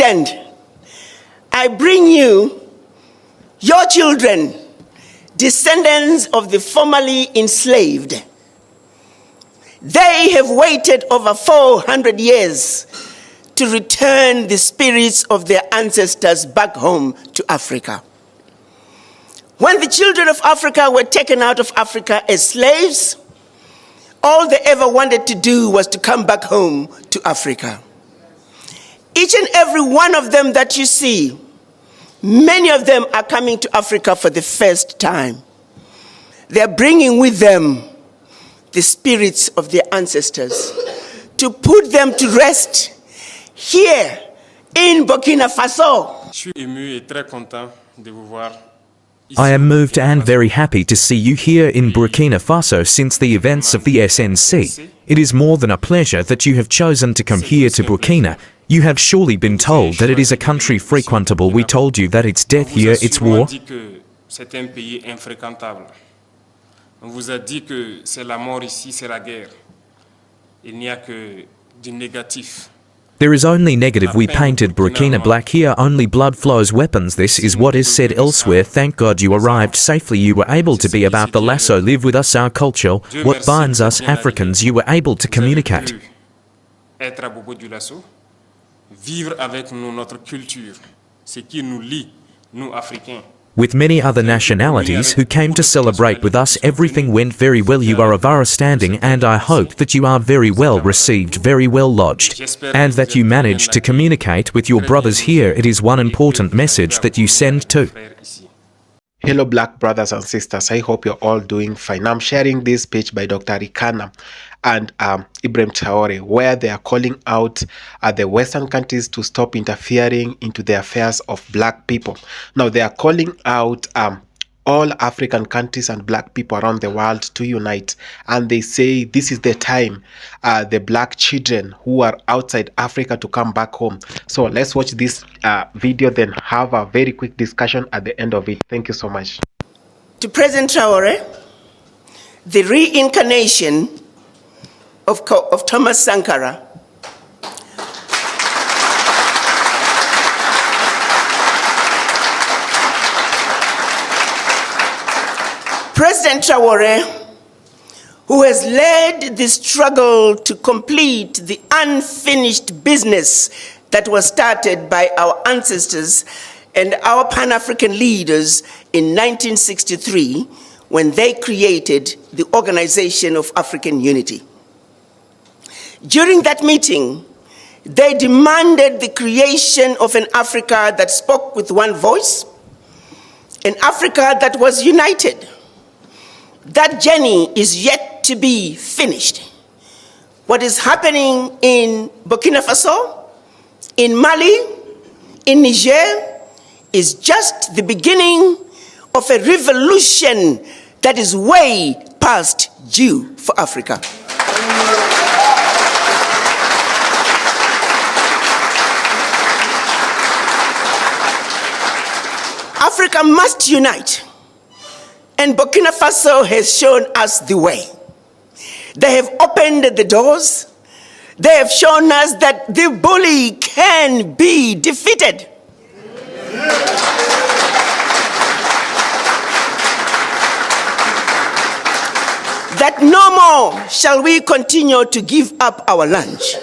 President, I bring you your children, descendants of the formerly enslaved. They have waited over 400 years to return the spirits of their ancestors back home to Africa. When the children of Africa were taken out of Africa as slaves, all they ever wanted to do was to come back home to Africa. Each and every one of them that you see, many of them are coming to Africa for the first time. They're bringing with them the spirits of their ancestors to put them to rest here in Burkina Faso. Je suis ému et très content de vous voir. I am moved and very happy to see you here in Burkina Faso since the events of the SNC. It is more than a pleasure that you have chosen to come here to Burkina. You have surely been told that it is a country frequentable. We told you that it's death here, it's war. C'est un pays infréquentable. On vous a dit que c'est la mort ici, c'est la guerre. Il n'y a que du négatif. There is only negative. We painted Burkina black here, only blood flows, weapons. This is what is said elsewhere. Thank God you arrived safely. You were able to be about the lasso, live with us, our culture, what binds us Africans. You were able to communicate. Être à propos du lasso, vivre avec nous notre culture, ce qui nous lie, nous Africains. With many other nationalities who came to celebrate with us, everything went very well. You are of our standing, and I hope that you are very well received, very well lodged, and that you managed to communicate with your brothers here. It is one important message that you send too. Hello black brothers and sisters, I hope you're all doing fine. I'm sharing this speech by Dr. Rikana and Ibrahim Traoré, where they are calling out the Western countries to stop interfering into the affairs of black people. Now they are calling out all African countries and black people around the world to unite, and they say this is the time the black children who are outside Africa to come back home. So let's watch this video, then have a very quick discussion at the end of it. Thank you so much. To President Traore, the reincarnation of Thomas Sankara, President Traore, who has led the struggle to complete the unfinished business that was started by our ancestors and our Pan-African leaders in 1963 when they created the Organization of African Unity. During that meeting, they demanded the creation of an Africa that spoke with one voice, an Africa that was united. That journey is yet to be finished. What is happening in Burkina Faso, in Mali, in Niger, is just the beginning of a revolution that is way past due for Africa. Africa must unite. And Burkina Faso has shown us the way. They have opened the doors. They have shown us that the bully can be defeated. That no more shall we continue to give up our lunch.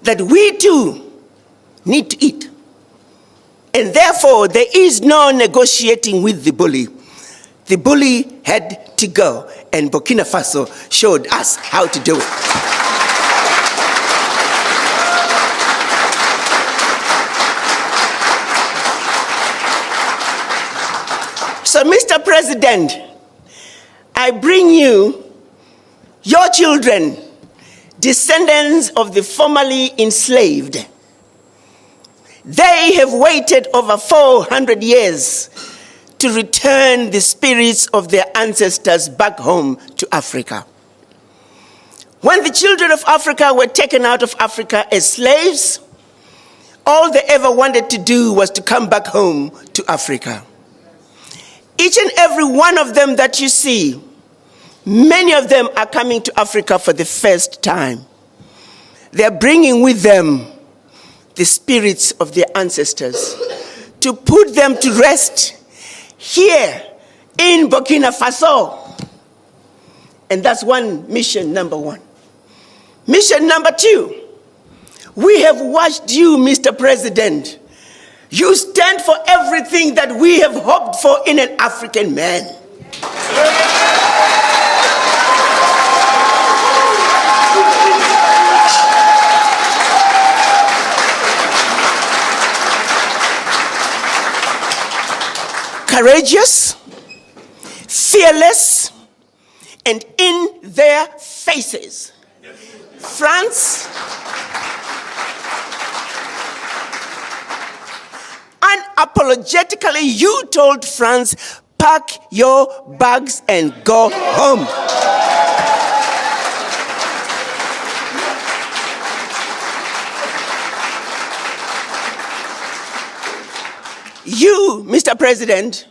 That we too need to eat. And therefore, there is no negotiating with the bully. The bully had to go, and Burkina Faso showed us how to do it. So, Mr. President, I bring you your children, descendants of the formerly enslaved. They have waited over 400 years to return the spirits of their ancestors back home to Africa. When the children of Africa were taken out of Africa as slaves, all they ever wanted to do was to come back home to Africa. Each and every one of them that you see, many of them are coming to Africa for the first time. They're bringing with them the spirits of their ancestors, to put them to rest here in Burkina Faso. And that's mission number one. Mission number two, we have watched you, Mr. President. You stand for everything that we have hoped for in an African man. Courageous, fearless, and in their faces. France, unapologetically, you told France, pack your bags and go home. You, Mr. President,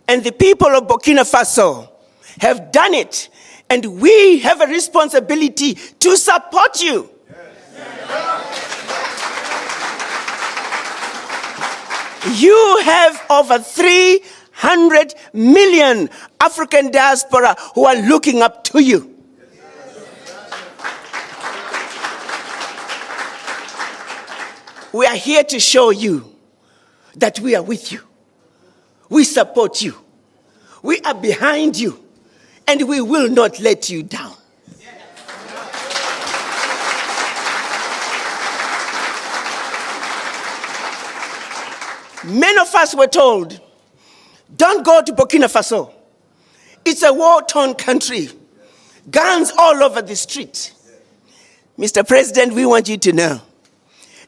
and the people of Burkina Faso have done it, and we have a responsibility to support you. You have over 300 million African diaspora who are looking up to you. We are here to show you that we are with you. We support you. We are behind you. And we will not let you down. Many of us were told, don't go to Burkina Faso. It's a war-torn country. Guns all over the street. Mr. President, we want you to know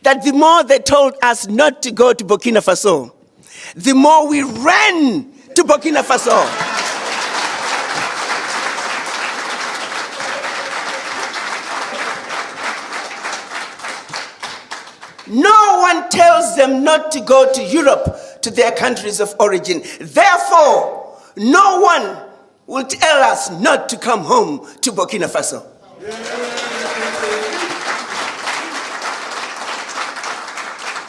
that the more they told us not to go to Burkina Faso, the more we ran to Burkina Faso. No one tells them not to go to Europe, to their countries of origin. Therefore, no one will tell us not to come home to Burkina Faso.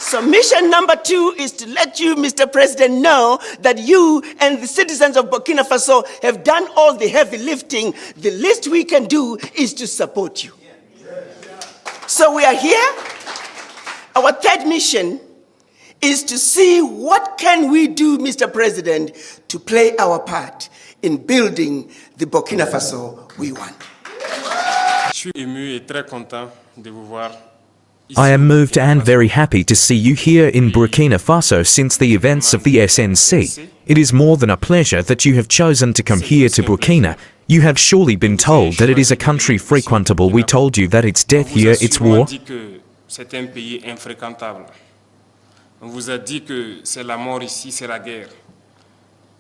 So mission number two is to let you, Mr. President, know that you and the citizens of Burkina Faso have done all the heavy lifting. The least we can do is to support you. So we are here. Our third mission is to see what can we do, Mr. President, to play our part in building the Burkina Faso we want. Je suis ému et très content de vous voir. I am moved and very happy to see you here in Burkina Faso since the events of the SNC. It is more than a pleasure that you have chosen to come here to Burkina. You have surely been told that it is a country frequentable. We told you that it's death here, it's war. C'est un pays infréquentable. On vous a dit que c'est la mort ici, c'est la guerre.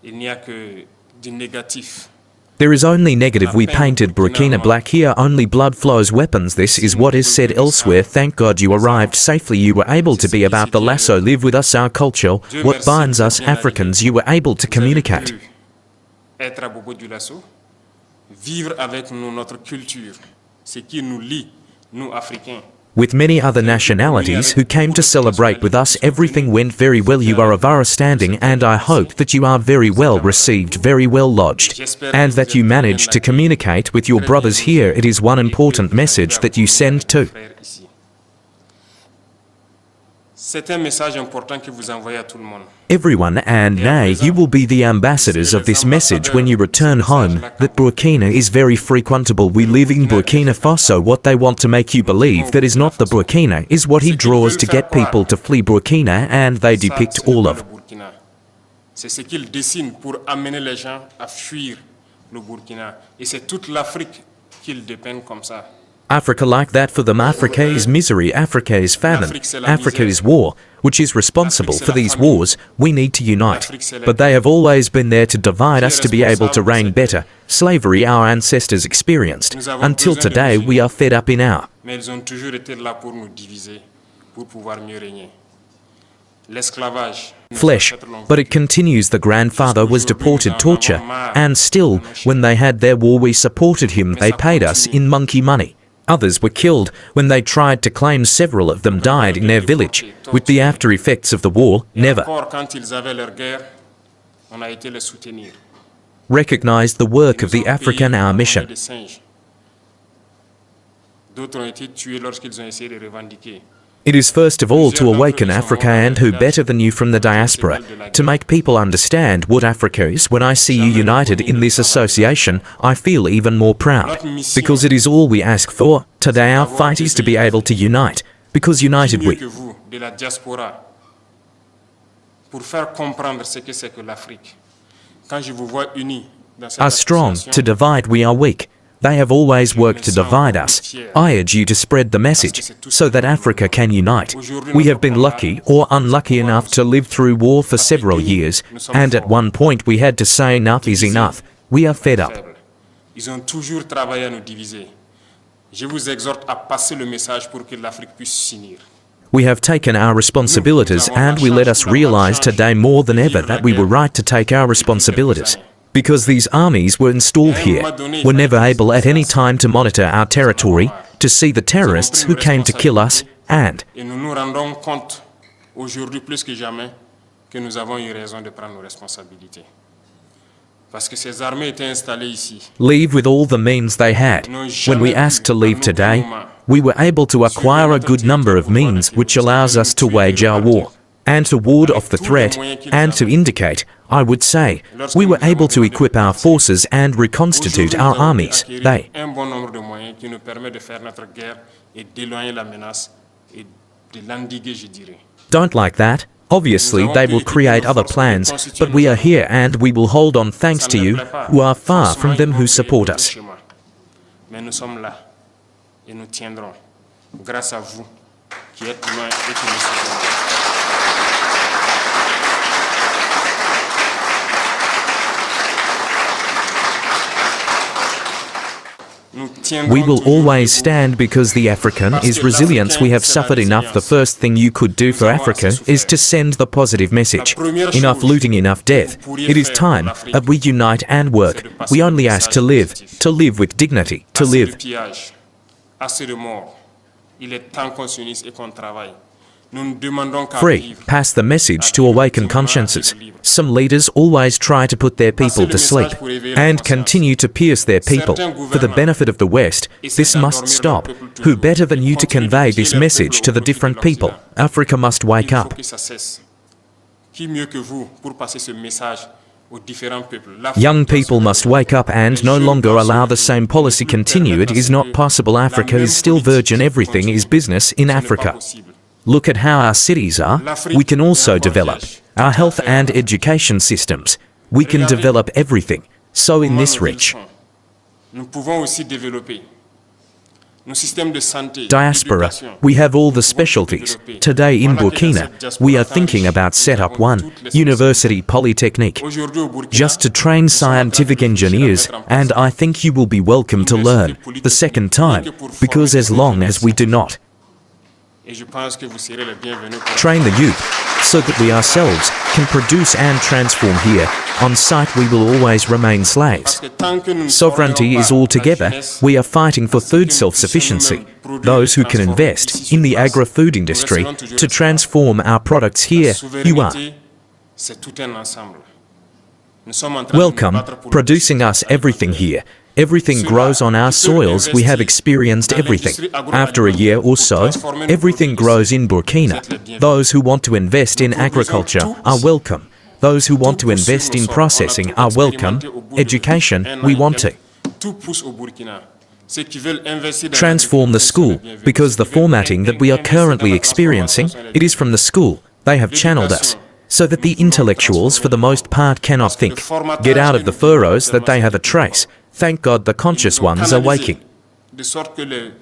Il n'y a que du négatif. There is only negative. We painted Burkina black here, only blood flows, weapons. This is what is said elsewhere. Thank God you arrived safely. You were able to be about the lasso, live with us, our culture, what binds us Africans. You were able to communicate. Être à propos du lasso, vivre avec nous notre culture, ce qui nous lie, nous Africains. With many other nationalities who came to celebrate with us, everything went very well. You are of our standing, and I hope that you are very well received, very well lodged, and that you managed to communicate with your brothers here. It is one important message that you send too. C'est un message important que vous envoyez à tout le monde. Everyone, and nay, you will be the ambassadors of this message when you return home, that Burkina is very frequentable. We live in Burkina Faso. What they want to make you believe that is not the Burkina is what he draws to get people to flee Burkina, and they depict all of. C'est ce qu'il dessine pour amener les gens à fuir le Burkina. Et c'est toute l'Afrique qu'il dépeint comme ça. Africa like that for them. Africa is misery, Africa is famine, Africa is war, which is responsible for these wars. We need to unite. But they have always been there to divide us to be able to reign better. Slavery our ancestors experienced. Until today we are fed up in our. Mais ils ont toujours été là pour nous diviser, pour pouvoir mieux régner. Flesh, but it continues. The grandfather was deported, torture, and still, when they had their war we supported him. They paid us in monkey money. Others were killed when they tried to claim several of them died in their village. With the after effects of the war, never recognized the work of the African Hour mission. It is first of all to awaken Africa, and who better than you from the diaspora, to make people understand what Africa is. When I see you united in this association, I feel even more proud, because it is all we ask for. Today our fight is to be able to unite, because united we are strong. To divide we are weak. They have always worked to divide us. I urge you to spread the message, so that Africa can unite. We have been lucky or unlucky enough to live through war for several years, and at one point we had to say enough is enough. We are fed up. Ils ont toujours travaillé à nous diviser. Je vous exhorte à passer le message pour que l'Afrique puisse s'unir. We have taken our responsibilities, and we let us realize today more than ever that we were right to take our responsibilities. Because these armies were installed here, were never able at any time to monitor our territory, to see the terrorists who came to kill us, and Et nous nous rendons compte aujourd'hui plus que jamais que nous avons eu raison de prendre nos responsabilités. Parce que ces armées étaient installées ici. leave with all the means they had. When we asked to leave today, we were able to acquire a good number of means which allows us to wage our war, and to ward off the threat, and to indicate, I would say, we were able to equip our forces and reconstitute our armies. They un bon nombre de moyens qui nous permettent de faire notre guerre et d'éloigner la menace et de l'endiguer, je dirais. don't like that. Obviously, they will create other plans, but we are here and we will hold on thanks to you, who are far from them who support us. Mais nous sommes là et nous tiendrons grâce à vous qui êtes loin et qui nous soutenez. We will always stand because the African is resilience. We have suffered enough. The first thing you could do for Africa is to send the positive message. Enough looting, enough death. It is time that we unite and work. We only ask to live with dignity, to live. Assez de morts. Il est temps qu'on s'unisse et qu'on travaille. Nous ne demandons qu'à Free, vivre. pass the message to awaken consciences. Some leaders always try to put their people to sleep and continue to pierce their people for the benefit of the West. This must stop. Who better than you to convey this message to the different people? Africa must wake Il faut up. que ça cesse. Qui mieux que vous pour passer ce message aux différents peuples? L'Afrique Young doit se people must réveiller. wake up and no longer allow the same policy continue. It is not possible. Africa is still virgin. Everything is business in Ce n'est pas Africa. possible. Look at how our cities are. We can also develop our health and education systems. We can develop everything. So in this rich Nous pouvons aussi développer nos systèmes de santé, diaspora, d'éducation. we have all the specialties. Today in Burkina, we are thinking about set up one university polytechnic, Aujourd'hui au Burkina, just to train scientific engineers, and I think you will be welcome to learn the second time, because as long as we do not et je pense que vous serez les bienvenus pour train the youth, so that we ourselves can produce and transform here, on site we will always remain slaves. Parce que tant que nous ne Sovereignty formons is pas all la together. jeunesse, We are fighting for food self-sufficiency. Those who can invest in the agri-food industry to transform our products here, you are souveraineté, c'est tout un ensemble. Nous sommes en train de nous welcome, battre pour producing us everything here. Everything grows on our soils. We have experienced everything. After a year or so, everything grows in Burkina. Those who want to invest in agriculture are welcome. Those who want to invest in processing are welcome. Education, we want to Tout pousse au Burkina. Ceux qui veulent investir dans transform the school, l'agriculture, because the formatting that we are currently experiencing, it is from the school. They have channeled us, so that the intellectuals for the most part cannot think. Get out of the furrows that they have a trace. Thank God the conscious ones are waking. De sorte que les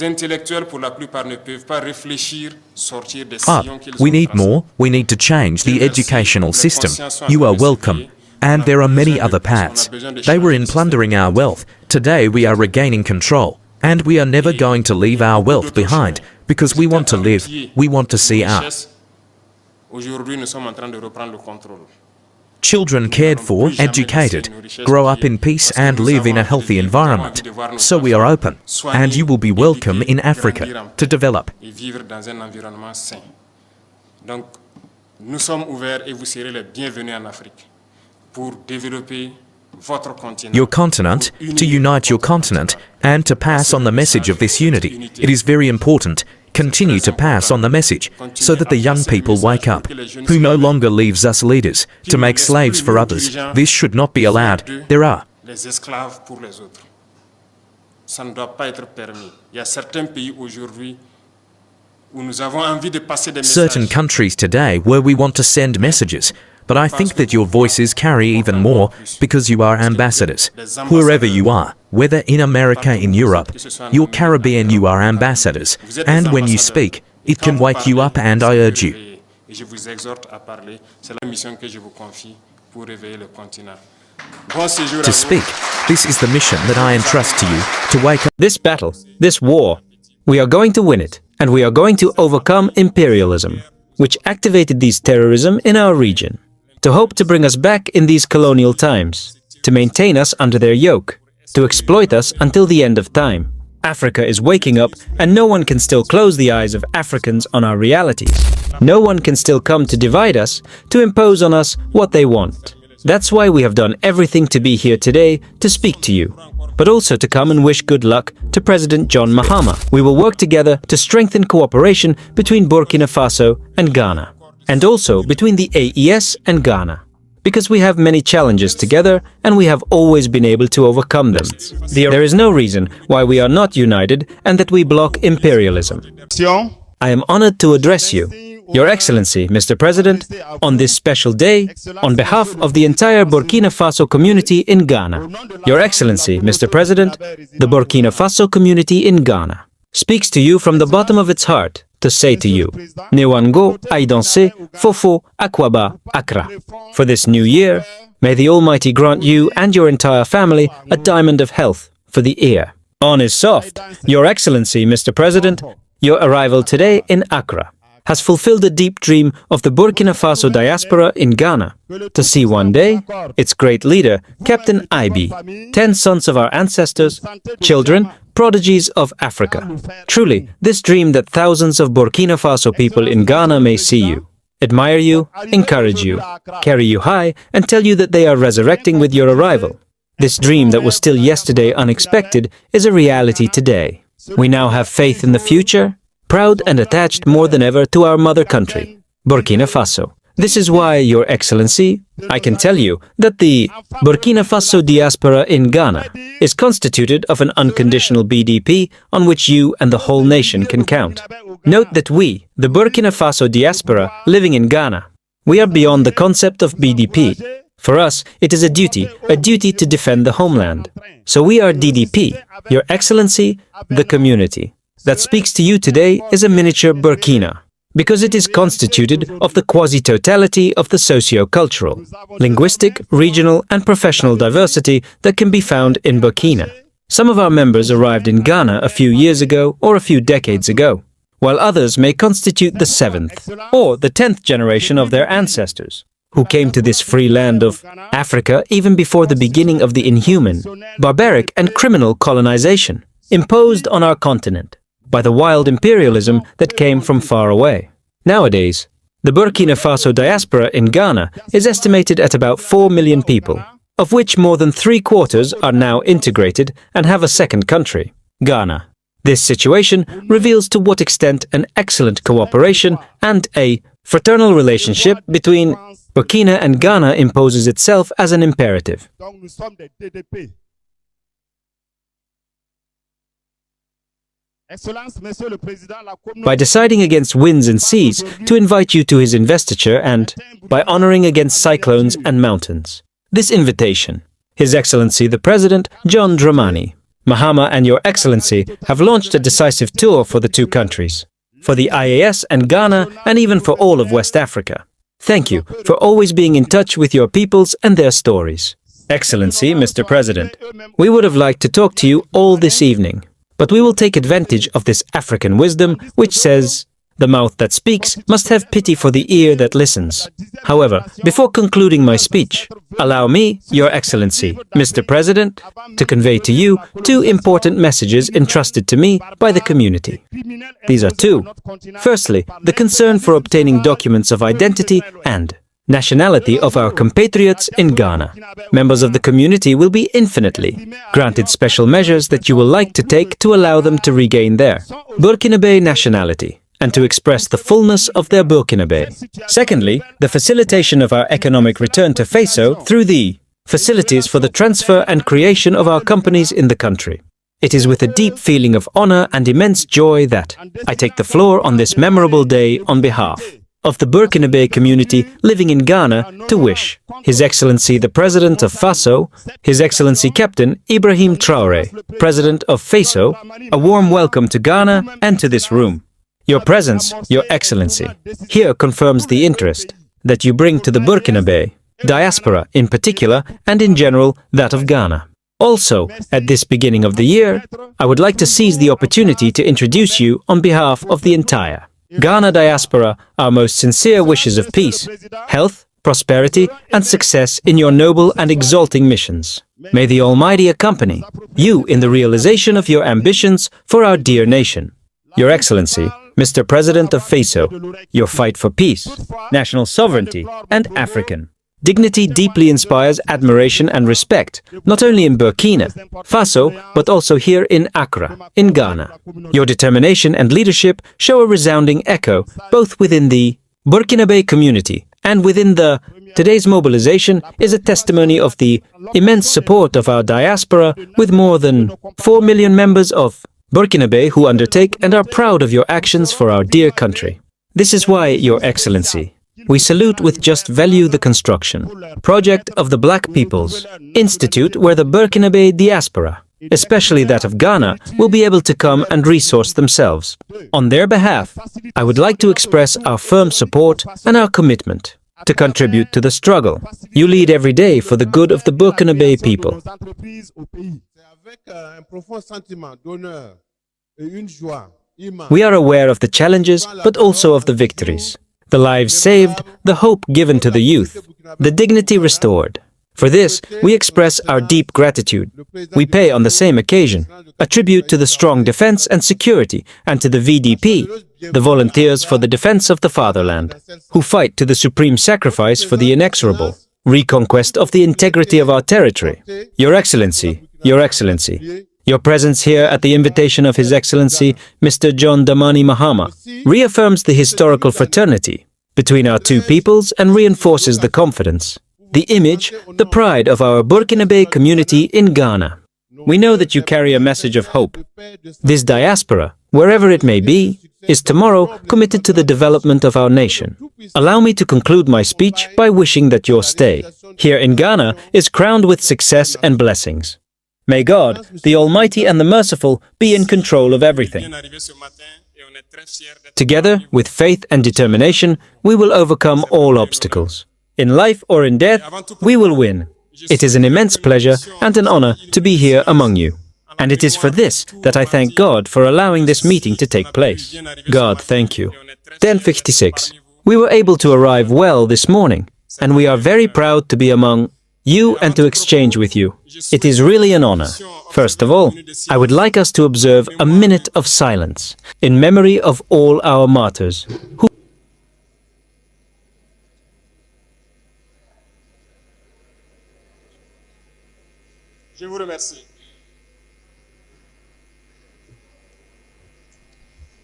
intellectuels, pour la plupart, ne peuvent pas réfléchir, sortir des Up. sillons qu'ils We ont need tracés. more. We need to change the educational system. You are welcome. And there are many other paths. They were in plundering our wealth. Today we are regaining control. And we are never going to leave our wealth behind, because we want to live. We want to see our Aujourd'hui, nous sommes en train de reprendre le contrôle. Children cared for, educated, grow up in peace and live in a healthy environment. So we are open, and you will be welcome in Africa to develop. Et vivre dans un environnement sain. Donc, nous sommes ouverts et vous serez les bienvenus en Afrique pour développer votre continent. Your continent, to unite your continent, and to pass on the message of this unity. It is very important. Continue to pass on the message, so that the young people wake up, who no longer leaves us leaders, to make slaves for others. This should not be allowed. There are. Les esclaves pour les autres. Ça ne doit pas être permis. Il y a certains pays aujourd'hui où nous avons envie de passer des messages. Certain countries today where we want to send messages, but I think that your voices carry even more because you are ambassadors. Wherever you are, whether in America, in Europe, your Caribbean, you are ambassadors. And when you speak, it can wake you up, and I urge you. Et je vous exhorte à parler. C'est la mission que je vous confie pour réveiller le continent. Bon séjour à To vous. speak, this is the mission that I entrust to you, to wake up. This battle, this war, we are going to win it, and we are going to overcome imperialism, which activated these terrorism in our region, to hope to bring us back in these colonial times, to maintain us under their yoke, to exploit us until the end of time. Africa is waking up, and no one can still close the eyes of Africans on our realities. No one can still come to divide us, to impose on us what they want. That's why we have done everything to be here today to speak to you, but also to come and wish good luck to President John Mahama. We will work together to strengthen cooperation between Burkina Faso and Ghana, and also between the AES and Ghana, because we have many challenges together and we have always been able to overcome them. There is no reason why we are not united and that we block imperialism. I am honored to address you, Your Excellency, Mr. President, on this special day, on behalf of the entire Burkina Faso community in Ghana. Your Excellency, Mr. President, the Burkina Faso community in Ghana speaks to you from the bottom of its heart to say to you, Newango, Aidanse, Fofo, Akwaba, Accra. For this new year, may the Almighty grant you and your entire family a diamond of health for the ear. On is soft. Your Excellency, Mr. President, your arrival today in Accra has fulfilled a deep dream of the Burkina Faso diaspora in Ghana, to see one day its great leader, Captain Ibi, 10 sons of our ancestors, children, prodigies of Africa. Truly, this dream that thousands of Burkina Faso people in Ghana may see you, admire you, encourage you, carry you high, and tell you that they are resurrecting with your arrival. This dream that was still yesterday unexpected is a reality today. We now have faith in the future, proud and attached more than ever to our mother country, Burkina Faso. This is why, Your Excellency, I can tell you that the Burkina Faso diaspora in Ghana is constituted of an unconditional BDP on which you and the whole nation can count. Note that we, the Burkina Faso diaspora living in Ghana, we are beyond the concept of BDP. For us, it is a duty to defend the homeland. So we are DDP, Your Excellency, the community that speaks to you today is a miniature Burkina, because it is constituted of the quasi-totality of the socio-cultural, linguistic, regional and professional diversity that can be found in Burkina. Some of our members arrived in Ghana a few years ago or a few decades ago, while others may constitute the 7th or the 10th generation of their ancestors, who came to this free land of Africa even before the beginning of the inhuman, barbaric and criminal colonization imposed on our continent by the wild imperialism that came from far away. Nowadays, the Burkina Faso diaspora in Ghana is estimated at about 4 million people, of which more than 3/4 are now integrated and have a second country, Ghana. This situation reveals to what extent an excellent cooperation and a fraternal relationship between Burkina and Ghana imposes itself as an imperative. By deciding against winds and seas to invite you to his investiture and by honoring against cyclones and mountains. This invitation, His Excellency the President John Dramani Mahama and Your Excellency have launched a decisive tour for the two countries, for the IAS and Ghana and even for all of West Africa. Thank you for always being in touch with your peoples and their stories. Excellency, Mr. President, we would have liked to talk to you all this evening. But we will take advantage of this African wisdom which says, The mouth that speaks must have pity for the ear that listens. However, before concluding my speech, allow me, Your Excellency, Mr. President, to convey to you two important messages entrusted to me by the community. These are two. Firstly, the concern for obtaining documents of identity and nationality of our compatriots in Ghana. Members of the community will be infinitely granted special measures that you will like to take to allow them to regain their Burkinabe nationality and to express the fullness of their Burkinabe. Secondly, the facilitation of our economic return to Faso through the facilities for the transfer and creation of our companies in the country. It is with a deep feeling of honor and immense joy that I take the floor on this memorable day on behalf of the Burkinabe community living in Ghana to wish His Excellency the President of Faso, His Excellency Captain Ibrahim Traoré, President of Faso, a warm welcome to Ghana and to this room. Your presence, Your Excellency, here confirms the interest that you bring to the Burkinabe, diaspora in particular, and in general that of Ghana. Also, at this beginning of the year, I would like to seize the opportunity to introduce you on behalf of the entire Ghana diaspora our most sincere wishes of peace, health, prosperity, and success in your noble and exalting missions. May the Almighty accompany you in the realization of your ambitions for our dear nation. Your Excellency, Mr. President of Faso, your fight for peace, national sovereignty, and African dignity deeply inspires admiration and respect, not only in Burkina Faso, but also here in Accra, in Ghana. Your determination and leadership show a resounding echo both within the Burkinabe community and within the today's mobilization is a testimony of the immense support of our diaspora with more than 4 million members of Burkinabe who undertake and are proud of your actions for our dear country. This is why, Your Excellency, we salute with just value the construction project of the Black People's Institute where the Burkinabe diaspora, especially that of Ghana, will be able to come and resource themselves. On their behalf, I would like to express our firm support and our commitment to contribute to the struggle you lead every day for the good of the Burkinabe people. We are aware of the challenges, but also of the victories. The lives saved, the hope given to the youth, the dignity restored. For this, we express our deep gratitude. We pay on the same occasion a tribute to the strong defense and security and to the VDP, the Volunteers for the Defense of the Fatherland, who fight to the supreme sacrifice for the inexorable reconquest of the integrity of our territory. Your Excellency, Your Excellency, your presence here at the invitation of His Excellency Mr. John Dramani Mahama reaffirms the historical fraternity between our two peoples and reinforces the confidence, the image, the pride of our Burkinabe community in Ghana. We know that you carry a message of hope. This diaspora, wherever it may be, is tomorrow committed to the development of our nation. Allow me to conclude my speech by wishing that your stay here in Ghana is crowned with success and blessings. May God, the Almighty and the Merciful, be in control of everything. Together, with faith and determination, we will overcome all obstacles. In life or in death, we will win. It is an immense pleasure and an honor to be here among you. And it is for this that I thank God for allowing this meeting to take place. God, thank you. 10:56. We were able to arrive well this morning, and we are very proud to be among you and to exchange with you. It is really an honor. First of all, I would like us to observe a minute of silence in memory of all our martyrs who Je vous remercie.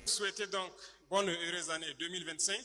Souhaitez donc bonne et heureuse année 2025.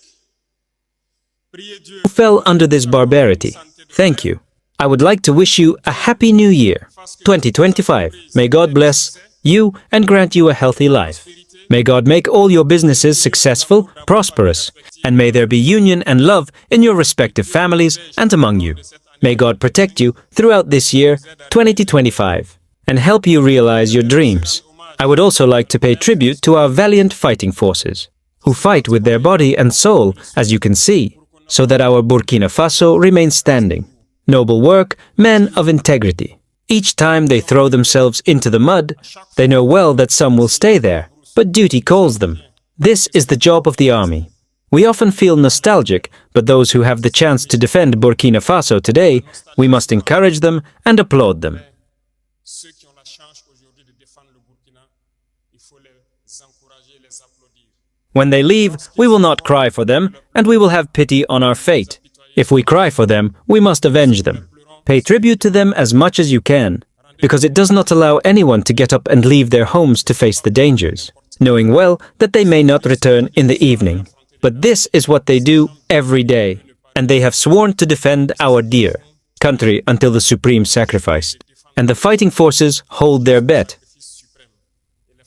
Priez Dieu fell under this barbarity. Thank you. I would like to wish you a happy new year, 2025. May God bless you and grant you a healthy life. May God make all your businesses successful, prosperous, and may there be union and love in your respective families and among you. May God protect you throughout this year, 2025, and help you realize your dreams. I would also like to pay tribute to our valiant fighting forces, who fight with their body and soul, as you can see, so that our Burkina Faso remains standing. Noble work, men of integrity. Each time they throw themselves into the mud, they know well that some will stay there, but duty calls them. This is the job of the army. We often feel nostalgic, but those who have the chance to defend Burkina Faso today, we must encourage them and applaud them. Ceux qui ont la chance aujourd'hui de défendre le Burkina, il faut les encourager, les applaudir. When they leave, we will not cry for them, and we will have pity on our fate. If we cry for them, we must avenge them. Pay tribute to them as much as you can, because it does not allow anyone to get up and leave their homes to face the dangers, knowing well that they may not return in the evening. But this is what they do every day, and they have sworn to defend our dear country until the supreme sacrifice. And the fighting forces hold their bet.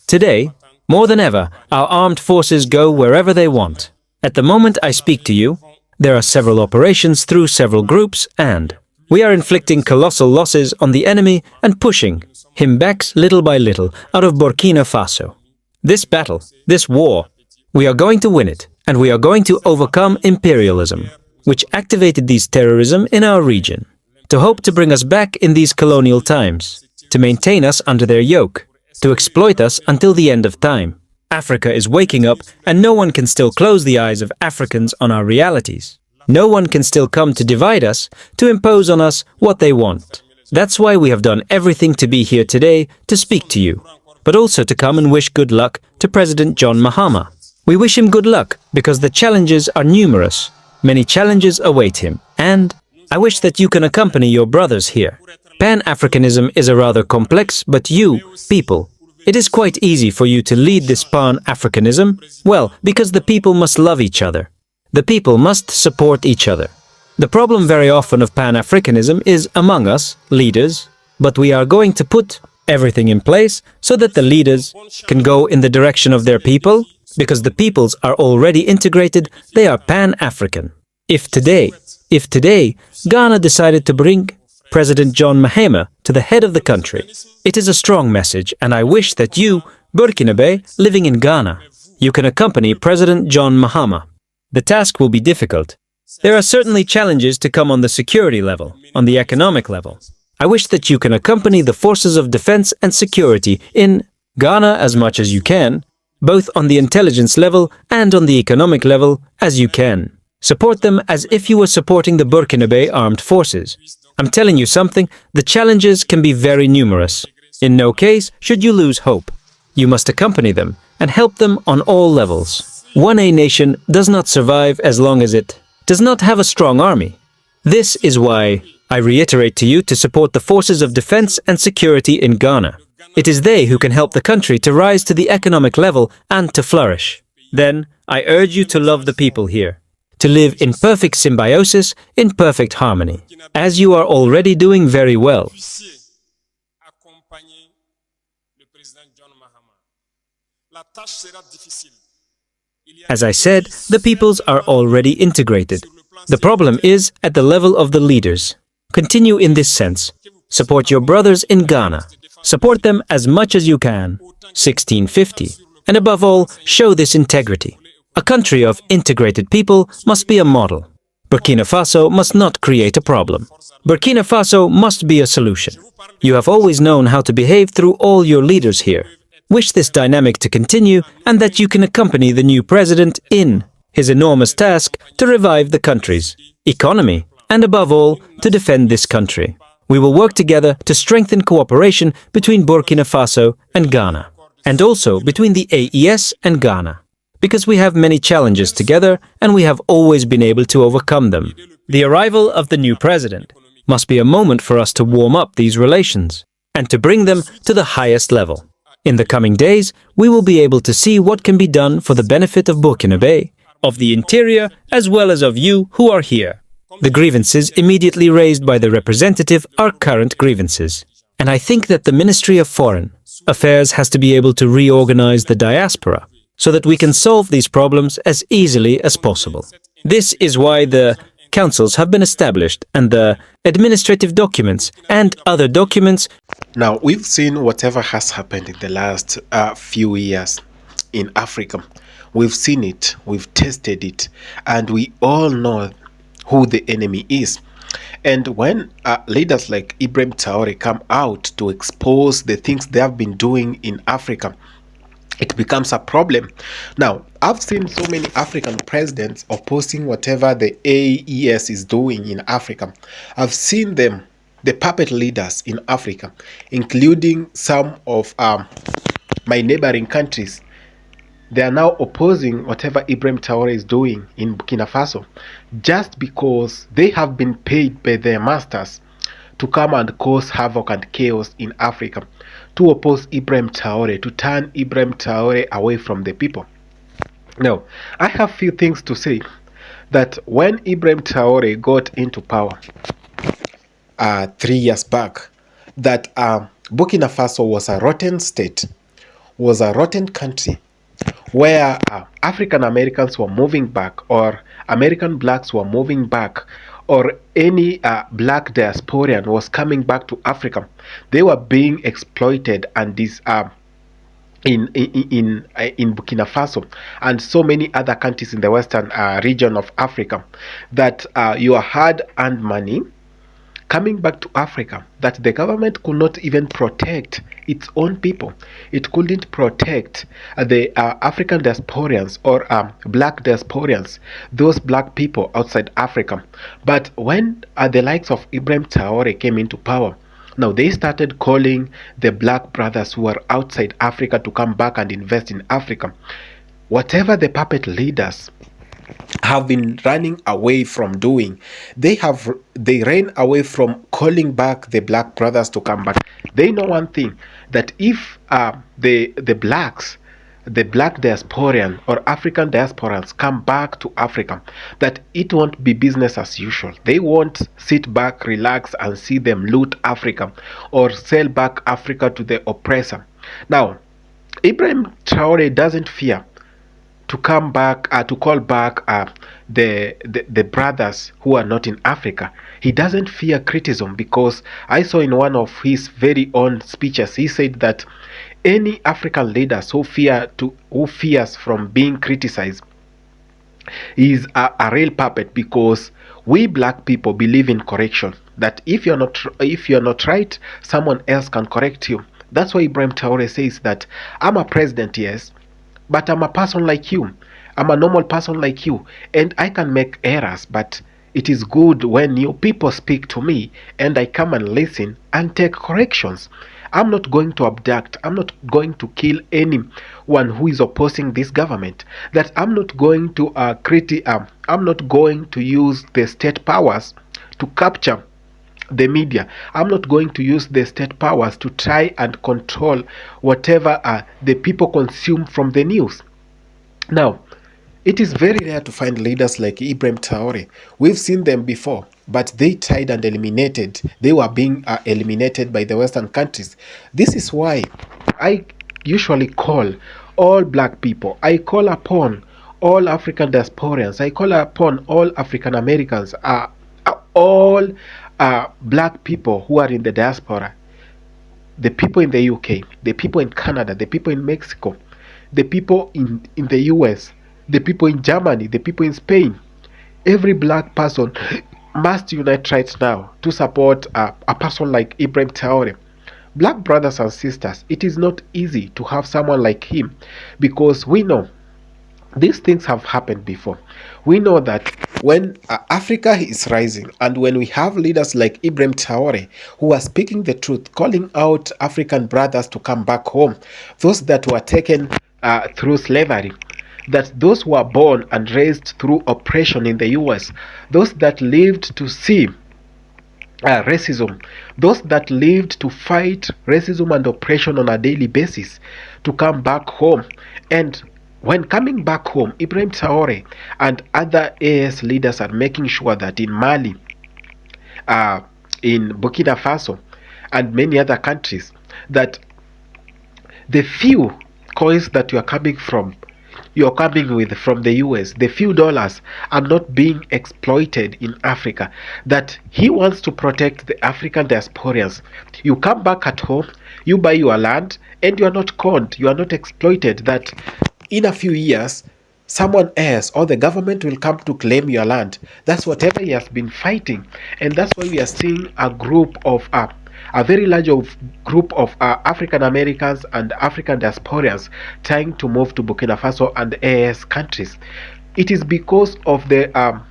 Today, more than ever, our armed forces go wherever they want. At the moment I speak to you, there are several operations through several groups, and we are inflicting colossal losses on the enemy and pushing him back little by little out of Burkina Faso. This battle, this war, we are going to win it, and we are going to overcome imperialism, which activated these terrorism in our region, to hope to bring us back in these colonial times, to maintain us under their yoke, to exploit us until the end of time. Africa is waking up, and no one can still close the eyes of Africans on our realities. No one can still come to divide us, to impose on us what they want. That's why we have done everything to be here today to speak to you, but also to come and wish good luck to President John Mahama. We wish him good luck because the challenges are numerous. Many challenges await him, and I wish that you can accompany your brothers here. Pan-Africanism is a rather complex, but you, people, it is quite easy for you to lead this Pan-Africanism, well, because the people must love each other. The people must support each other. The problem very often of Pan-Africanism is among us, leaders, but we are going to put everything in place so that the leaders can go in the direction of their people, because the peoples are already integrated, they are Pan-African. If today, Ghana decided to bring President John Mahama to the head of the country, it is a strong message, and I wish that you, Burkinabe, living in Ghana, you can accompany President John Mahama. The task will be difficult. There are certainly challenges to come on the security level, on the economic level. I wish that you can accompany the forces of defense and security in Ghana as much as you can, both on the intelligence level and on the economic level as you can. Support them as if you were supporting the Burkinabe armed forces. I'm telling you something, the challenges can be very numerous. In no case should you lose hope. You must accompany them and help them on all levels. One nation does not survive as long as it does not have a strong army. This is why I reiterate to you to support the forces of defense and security in Ghana. It is they who can help the country to rise to the economic level and to flourish. Then, I urge you to love the people here, to live in perfect symbiosis, in perfect harmony, as you are already doing very well. As I said, the peoples are already integrated. The problem is at the level of the leaders. Continue in this sense. Support your brothers in Ghana. Support them as much as you can. 1650. And above all, show this integrity. A country of integrated people must be a model. Burkina Faso must not create a problem. Burkina Faso must be a solution. You have always known how to behave through all your leaders here. Wish this dynamic to continue and that you can accompany the new president in his enormous task to revive the country's economy and above all, to defend this country. We will work together to strengthen cooperation between Burkina Faso and Ghana, and also between the AES and Ghana, because we have many challenges together and we have always been able to overcome them. The arrival of the new president must be a moment for us to warm up these relations and to bring them to the highest level. In the coming days, we will be able to see what can be done for the benefit of Burkinabe, of the interior, as well as of you who are here. The grievances immediately raised by the representative are current grievances. And I think that the Ministry of Foreign Affairs has to be able to reorganize the diaspora so that we can solve these problems as easily as possible. This is why the councils have been established and the administrative documents and other documents. Now, we've seen whatever has happened in the last few years in Africa. We've seen it, we've tested it, and we all know who the enemy is. And when leaders like Ibrahim Traoré come out to expose the things they have been doing in Africa, it becomes a problem. Now, I've seen so many African presidents opposing whatever the AES is doing in Africa. I've seen them, the puppet leaders in Africa, including some of my neighboring countries. They are now opposing whatever Ibrahim Traoré is doing in Burkina Faso just because they have been paid by their masters to come and cause havoc and chaos in Africa, to oppose Ibrahim Traoré, to turn Ibrahim Traoré away from the people. Now, I have few things to say that when Ibrahim Traoré got into power 3 years back, that Burkina Faso was a rotten state, was a rotten country, where African Americans were moving back, or American blacks were moving back, or any black diasporian was coming back to Africa. They were being exploited and in Burkina Faso and so many other countries in the western region of Africa, that your hard-earned money coming back to Africa, that the government could not even protect its own people. It couldn't protect the African diasporians or black diasporians, those black people outside Africa. But when the likes of Ibrahim Traoré came into power, now they started calling the black brothers who are outside Africa to come back and invest in Africa. Whatever the puppet leaders have been running away from doing, they ran away from calling back the black brothers to come back. They know one thing, that if the blacks, the black diasporian or African diasporans come back to Africa, that it won't be business as usual. They won't sit back, relax and see them loot Africa or sell back Africa to the oppressor. Now, Ibrahim Traoré doesn't fear to come back, to call back the brothers who are not in Africa. He doesn't fear criticism, because I saw in one of his very own speeches, he said that any African leaders who fears from being criticized is a real puppet, because we black people believe in correction. That if you're not right, someone else can correct you. That's why Ibrahim Traoré says that I'm a president, yes, but I'm a person like you. I'm a normal person like you, and I can make errors, but it is good when you people speak to me and I come and listen and take corrections. I'm not going to abduct. I'm not going to kill anyone who is opposing this government. That I'm not going to I'm not going to use the state powers to capture the media. I'm not going to use the state powers to try and control whatever the people consume from the news. Now, it is very rare to find leaders like Ibrahim Traoré. We've seen them before, but they tried and eliminated. They were being eliminated by the Western countries. This is why I usually call all black people, I call upon all African diasporians, I call upon all African Americans, all black people who are in the diaspora, the people in the UK, the people in Canada, the people in Mexico, the people in the US, the people in Germany, the people in Spain. Every black person must unite right now to support a person like Ibrahim Traoré. Black brothers and sisters, it is not easy to have someone like him, because we know these things have happened before. We know that when Africa is rising, and when we have leaders like Ibrahim Traoré who are speaking the truth, calling out African brothers to come back home, those that were taken through slavery, that those who were born and raised through oppression in the US, those that lived to see racism, those that lived to fight racism and oppression on a daily basis, to come back home. And when coming back home, Ibrahim Traoré and other AS leaders are making sure that in Mali, in Burkina Faso, and many other countries, that the few coins that you're coming with from the US, the few dollars, are not being exploited in Africa. That he wants to protect the African diasporians. You come back at home, you buy your land, and you are not conned, you are not exploited. That in a few years, someone else or the government will come to claim your land. That's whatever he has been fighting. And that's why we are seeing a group of a very large group of African Americans and African diasporans trying to move to Burkina Faso and the AS countries. It is because of the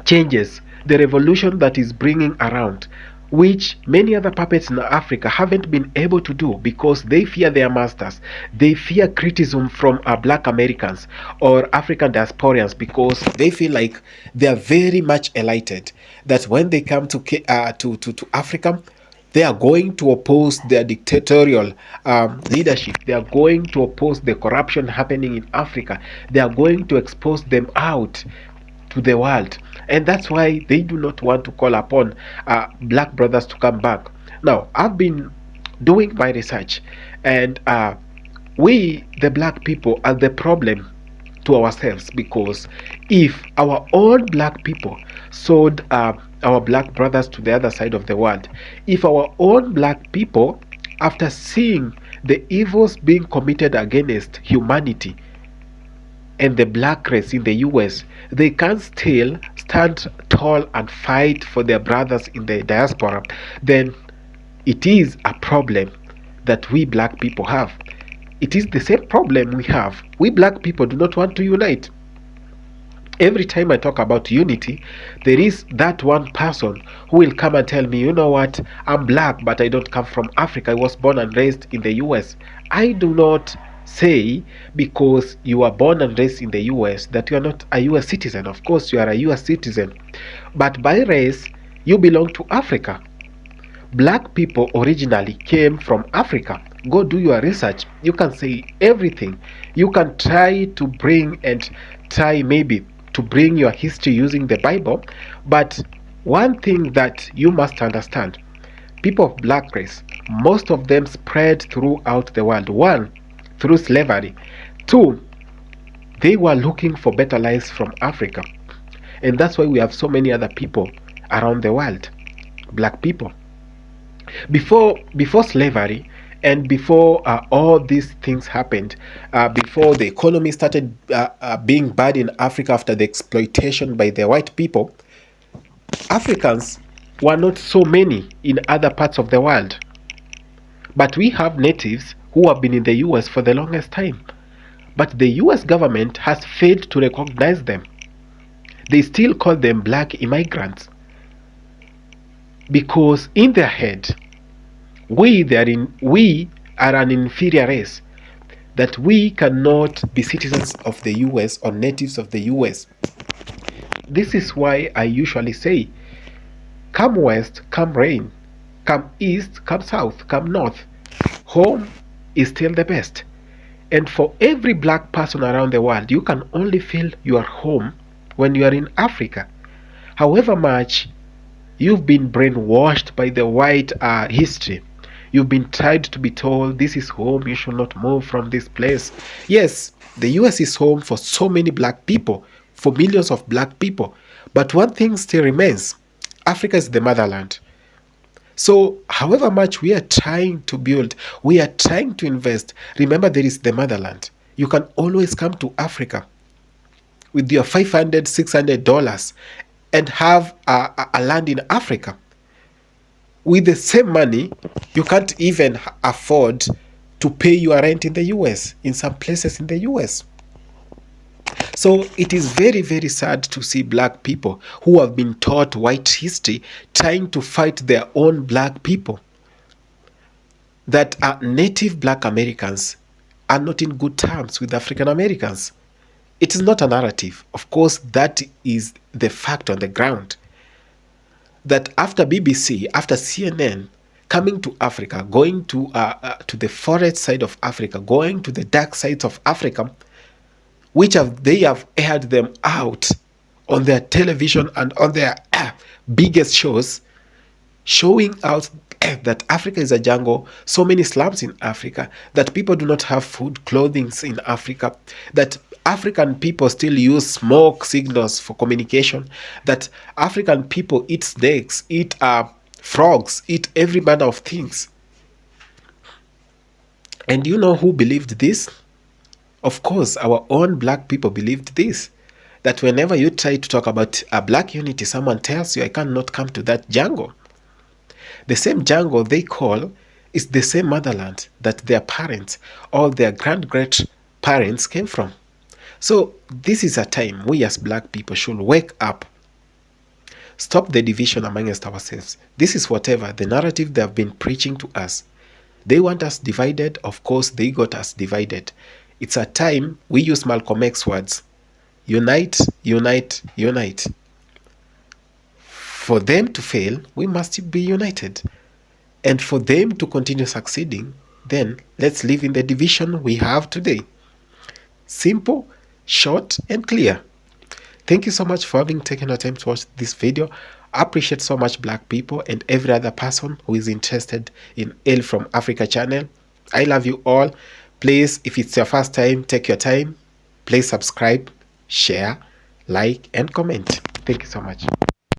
changes, the revolution that is bringing around, which many other puppets in Africa haven't been able to do because they fear their masters. They fear criticism from black Americans or African diasporans because they feel like they are very much elated that when they come to Africa, they are going to oppose their dictatorial leadership. They are going to oppose the corruption happening in Africa. They are going to expose them out to the world, and that's why they do not want to call upon black brothers to come back. Now, I've been doing my research, and we, the black people, are the problem to ourselves, because if our own black people sold our black brothers to the other side of the world, if our own black people, after seeing the evils being committed against humanity and the black race in the US, they can still stand tall and fight for their brothers in the diaspora, then it is a problem that we black people have. It is the same problem we have. We black people do not want to unite. Every time I talk about unity, there is that one person who will come and tell me, you know what, I'm black, but I don't come from Africa. I was born and raised in the US. I do not say because you are born and raised in the US that you are not a US citizen. Of course, you are a US citizen. But by race, you belong to Africa. Black people originally came from Africa. Go do your research. You can say everything. You can try to bring maybe to bring your history using the Bible. But one thing that you must understand, people of black race, most of them spread throughout the world. One, through slavery. Two, they were looking for better lives from Africa. And that's why we have so many other people around the world, black people. Before slavery and before all these things happened, before the economy started being bad in Africa after the exploitation by the white people, Africans were not so many in other parts of the world. But we have natives who have been in the US for the longest time. But the US government has failed to recognize them. They still call them black immigrants, because in their head, we are an inferior race, that we cannot be citizens of the US or natives of the US. This is why I usually say, come west, come rain, come east, come south, come north, home is still the best. And for every black person around the world, you can only feel you are home when you are in Africa. However much you've been brainwashed by the white history, you've been tried to be told this is home, you should not move from this place. Yes, the US is home for so many black people, for millions of black people. But one thing still remains, Africa is the motherland. So however much we are trying to build, we are trying to invest, remember there is the motherland. You can always come to Africa with your $500, $600 and have a land in Africa. With the same money, you can't even afford to pay your rent in the US, in some places in the US. So it is very, very sad to see black people who have been taught white history trying to fight their own black people. That native black Americans are not in good terms with African Americans. It is not a narrative. Of course, that is the fact on the ground. That after BBC, after CNN, coming to Africa, going to the forest side of Africa, going to the dark sides of Africa, they have aired them out on their television and on their biggest shows, showing out that Africa is a jungle, so many slums in Africa, that people do not have food, clothing in Africa, that African people still use smoke signals for communication, that African people eat snakes, eat frogs, eat every manner of things. And you know who believed this? Of course, our own black people believed this. That whenever you try to talk about a black unity, someone tells you, I cannot come to that jungle. The same jungle they call is the same motherland that their parents or their great parents came from. So this is a time we as black people should wake up. Stop the division amongst ourselves. This is whatever the narrative they have been preaching to us. They want us divided. Of course, they got us divided. It's a time we use Malcolm X words. Unite, unite, unite. For them to fail, we must be united. And for them to continue succeeding, then let's live in the division we have today. Simple, short, and clear. Thank you so much for having taken the time to watch this video. I appreciate so much black people and every other person who is interested in Ale from Africa channel. I love you all. Please, if it's your first time, take your time. Please subscribe, share, like, and comment. Thank you so much.